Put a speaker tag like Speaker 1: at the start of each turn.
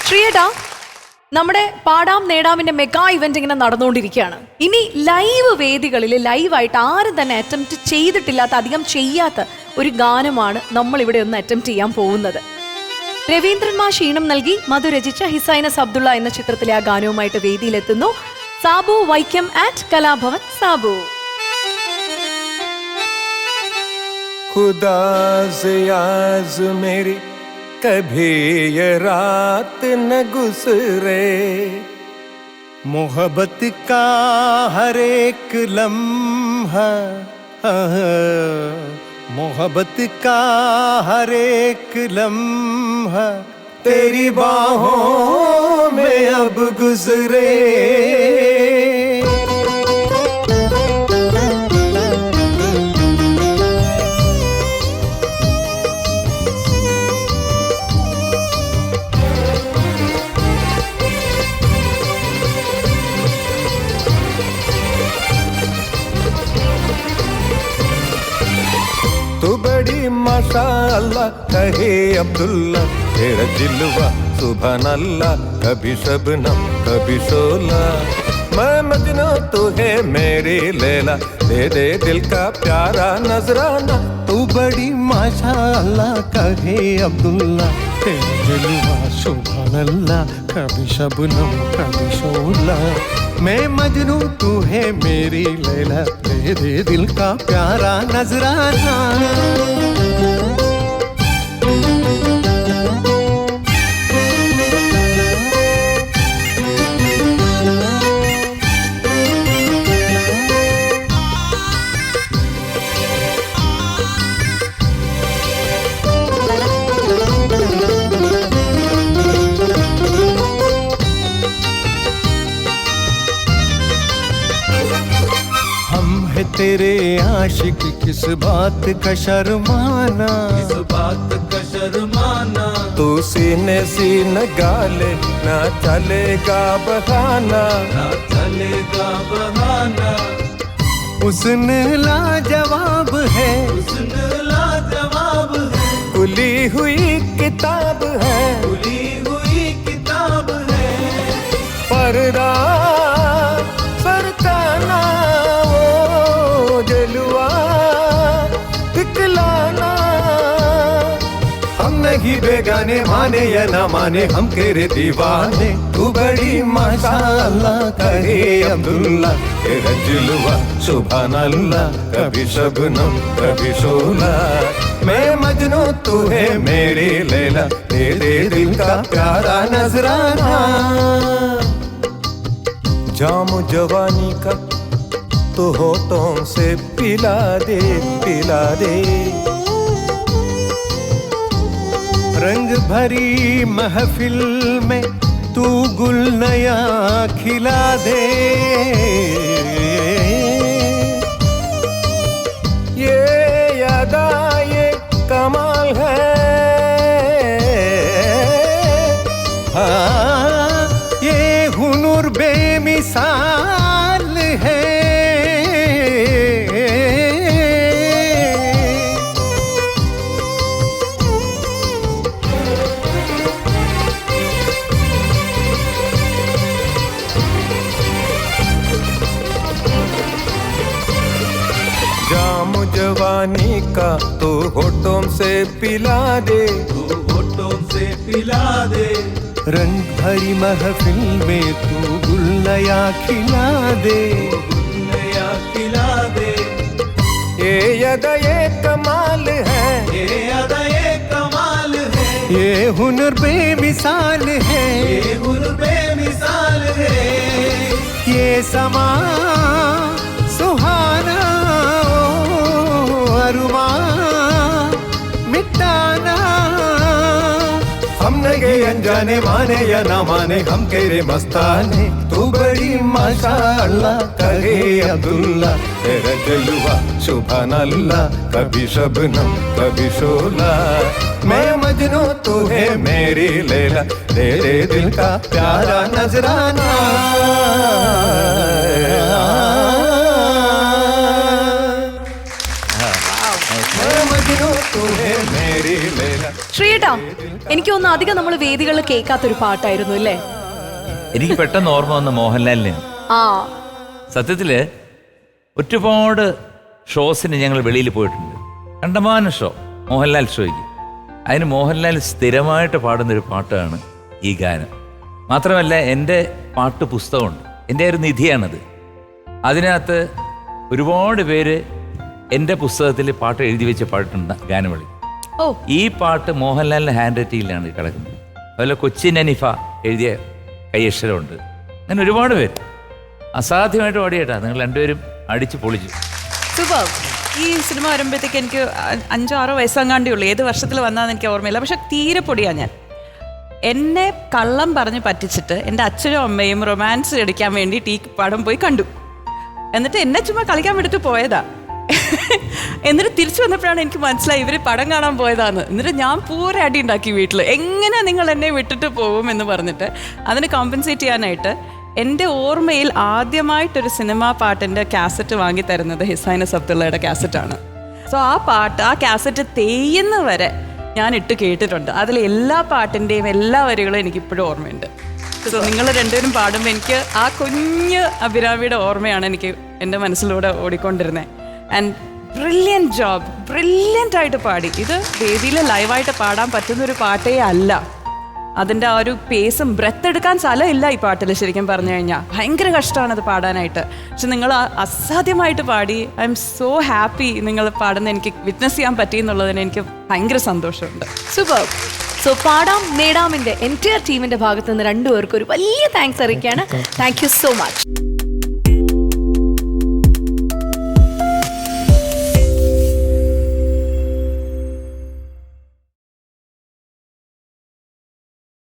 Speaker 1: ശ്രീയേട്ടാ, നമ്മുടെ പാടാം നേടാമിന്റെ mega event ഇങ്ങനെ നടന്നുകൊണ്ടിരിക്കുകയാണ്. ഇനി ലൈവ് വേദികളിൽ ലൈവായിട്ട് ആരും തന്നെ അറ്റംപ്റ്റ് ചെയ്തിട്ടില്ലാത്ത, അധികം ചെയ്യാത്ത ഒരു ഗാനമാണ് നമ്മൾ ഇവിടെ ഒന്ന് അറ്റംപ്റ്റ് ചെയ്യാൻ പോകുന്നത്. രവീന്ദ്രൻ മാഷ് ഈണം നൽകി മധു രചിച്ച ഹിസൈനസ് അബ്ദുള്ള എന്ന ചിത്രത്തിലെ ആ ഗാനവുമായിട്ട് വേദിയിലെത്തുന്നു സാബു വൈക്കം ആറ്റ് കലാഭവൻ. സാബു.
Speaker 2: खुदा से याज़ मेरी कभी ये रात न गुजरे, मोहब्बत का हर एक लम्हा, मोहब्बत का हर एक लम्हा तेरी बाहों में अब गुजरे. तू बड़ी माशाअल्लाह कहे अब्दुल्ला, तेरा जिलवा सुभान अल्लाह, कभी शबनम कभी शोला. मैं मजनू तू है मेरी लैला, दे दे दिल का प्यारा नजराना. तू बड़ी माशाअल्लाह कहे अब्दुल्ला, तेरा जिलवा सुभान अल्लाह, कभी शबनम कभी शोला. मैं मजनू तू है मेरी लैला, दे दे दिल का प्यारा नजराना. तेरे आशिक किस बात का शर्माना, किस बात का शर्माना. तू सीने सीने गाले ना चलेगा बहाना, ना चलेगा बहाना. हुस्न लाजवाब है, हुस्न लाजवाब है. खुली हुई किताब है, खुली हुई किताब है. पर्दा सरकाना जलवा दिखलाना. हम नहीं बेगाने, माने या ना माने हम तेरे दीवाने. तू बड़ी माशाअल्लाह कहे अब्दुल्ला, तेरा जिलवा सुभान अल्लाह, कभी शबनम कभी शोला. मैं मजनू तू है मेरी लैला, तेरे दिल का प्यारा नजराना. जाम जवानी का तो होठों से पिला दे, पिला दे. रंग भरी महफिल में तू गुल नया खिला दे. ये यादा ये कमाल है, हाँ ये हुनूर बेमिसाल है. जाम जवानी का तो होठों से पिला दे, तो होठों से पिला दे. रंग भरी महफिल में तू गुल नया खिला दे, गुल नया खिला दे. ये अदा ये कमाल है, ये अदा ये कमाल है. ये हुनर बेमिसाल है, ये हुनर बेमिसाल है. ये समा सुहाना अरुमा मिटाना. हम नहीं अनजाने, माने या ना माने हम तेरे मस्ताने. तू बड़ी माशाअल्लाह कहे अब्दुल्ला, तेरा जलवा सुभान अल्लाह, कभी शबनम कभी शोला. मैं मजनू तू है मेरी लैला, तेरे दिल का प्यारा नजराना. मैं मजनू तू है मेरी लैला,
Speaker 1: ശ്രീയേട്ടാ, എനിക്ക് തോന്നുന്നു അധികം നമ്മൾ വേദികളിൽ കേൾക്കാത്തൊരു പാട്ടായിരുന്നു അല്ലേ?
Speaker 3: എനിക്ക് പെട്ടെന്ന് ഓർമ്മ വന്ന മോഹൻലാലിനെയാണ്.
Speaker 1: ആ,
Speaker 3: സത്യത്തില് ഒരുപാട് ഷോസിന് ഞങ്ങൾ വെളിയിൽ പോയിട്ടുണ്ട്. കണ്ടമാനം ഷോ, മോഹൻലാൽ ഷോയ്ക്ക്. അതിന് മോഹൻലാൽ സ്ഥിരമായിട്ട് പാടുന്നൊരു പാട്ടാണ് ഈ ഗാനം. മാത്രമല്ല എൻ്റെ പാട്ട് പുസ്തകമുണ്ട്, എൻ്റെ ഒരു നിധിയാണത്. അതിനകത്ത് ഒരുപാട് പേര് എൻ്റെ പുസ്തകത്തിൽ പാട്ട് എഴുതി വെച്ച പാട്ടുണ്ട് ഗാനമേളി.
Speaker 1: ഓ,
Speaker 3: ഈ പാട്ട് മോഹൻലാലിൻ്റെ ഹാൻഡ് റൈറ്റിംഗിലാണ് കിടക്കുന്നത്. അതുപോലെ കൊച്ചിൻ അനിഫ എഴുതിയ കൈയക്ഷരമുണ്ട്. അങ്ങനെ ഒരുപാട് പേര് അസാധ്യമായിട്ട് പാടിയേട്ടാ. നിങ്ങൾ രണ്ടുപേരും അടിച്ച് പൊളിച്ചു.
Speaker 1: സൂപ്പർ.
Speaker 4: ഈ സിനിമ വരുമ്പോഴത്തേക്ക് എനിക്ക് 5-6 വയസ്സങ്ങാണ്ടേ ഉള്ളൂ. ഏത് വർഷത്തിൽ വന്നതെന്ന് എനിക്ക് ഓർമ്മയില്ല. പക്ഷെ തീരെ പൊടിയാണ് ഞാൻ. എന്നെ കള്ളം പറഞ്ഞ് പറ്റിച്ചിട്ട് എൻ്റെ അച്ഛനും അമ്മയും റൊമാൻസ് അടിക്കാൻ വേണ്ടിയിട്ട് ഈ പടം പോയി കണ്ടു. എന്നിട്ട് എന്നെ ചുമ്മാ കളിക്കാൻ വേണ്ടിയിട്ട് പോയതാ. എന്നിട്ട് തിരിച്ചു വന്നപ്പോഴാണ് എനിക്ക് മനസ്സിലായി ഇവർ പടം കാണാൻ പോയതാന്ന്. എന്നിട്ട് ഞാൻ പൂര അടി ഉണ്ടാക്കി വീട്ടിൽ, എങ്ങനെ നിങ്ങൾ എന്നെ വിട്ടിട്ട് പോകും എന്ന് പറഞ്ഞിട്ട്. അതിന് കോമ്പൻസേറ്റ് ചെയ്യാനായിട്ട് എൻ്റെ ഓർമ്മയിൽ ആദ്യമായിട്ടൊരു സിനിമാ പാട്ടിൻ്റെ കാസറ്റ് വാങ്ങി തരുന്നത് ഹിസൈനസ് അബ്ദുള്ളയുടെ കാസറ്റാണ്. സോ ആ കാസറ്റ് തേയുന്ന വരെ ഞാൻ ഇട്ട് കേട്ടിട്ടുണ്ട്. അതിൽ എല്ലാ പാട്ടിൻ്റെയും എല്ലാ വരികളും എനിക്കിപ്പോഴും ഓർമ്മയുണ്ട്. സോ നിങ്ങൾ രണ്ടുപേരും പാടുമ്പോൾ എനിക്ക് ആ കുഞ്ഞ് അഭിരാമിയുടെ ഓർമ്മയാണ് എനിക്ക് എൻ്റെ മനസ്സിലൂടെ ഓടിക്കൊണ്ടിരുന്നത്. ആൻഡ് ബ്രില്യൻറ്റ് ജോബ്, ബ്രില്യൻ്റ് ആയിട്ട് പാടി. ഇത് വേദിയിൽ ലൈവായിട്ട് പാടാൻ പറ്റുന്നൊരു പാട്ടേ അല്ല. അതിൻ്റെ ആ ഒരു പേസും ബ്രെത്ത് എടുക്കാൻ സ്ഥലമില്ല ഈ പാട്ടിൽ. ശരിക്കും പറഞ്ഞു കഴിഞ്ഞാൽ ഭയങ്കര കഷ്ടമാണത് പാടാനായിട്ട്. പക്ഷെ നിങ്ങൾ അസാധ്യമായിട്ട് പാടി. ഐ എം സോ ഹാപ്പി നിങ്ങൾ പാടുന്ന എനിക്ക് വിറ്റ്നസ് ചെയ്യാൻ പറ്റി എന്നുള്ളതിന് എനിക്ക് ഭയങ്കര സന്തോഷമുണ്ട്.
Speaker 1: സൂപ്പർ. സോ പാടാം നേടാമിന്റെ എൻറ്റയർ ടീമിന്റെ ഭാഗത്ത് നിന്ന് രണ്ടുപേർക്കും ഒരു വലിയ താങ്ക്സ് അറിയിക്കുകയാണ്. Thank you so much.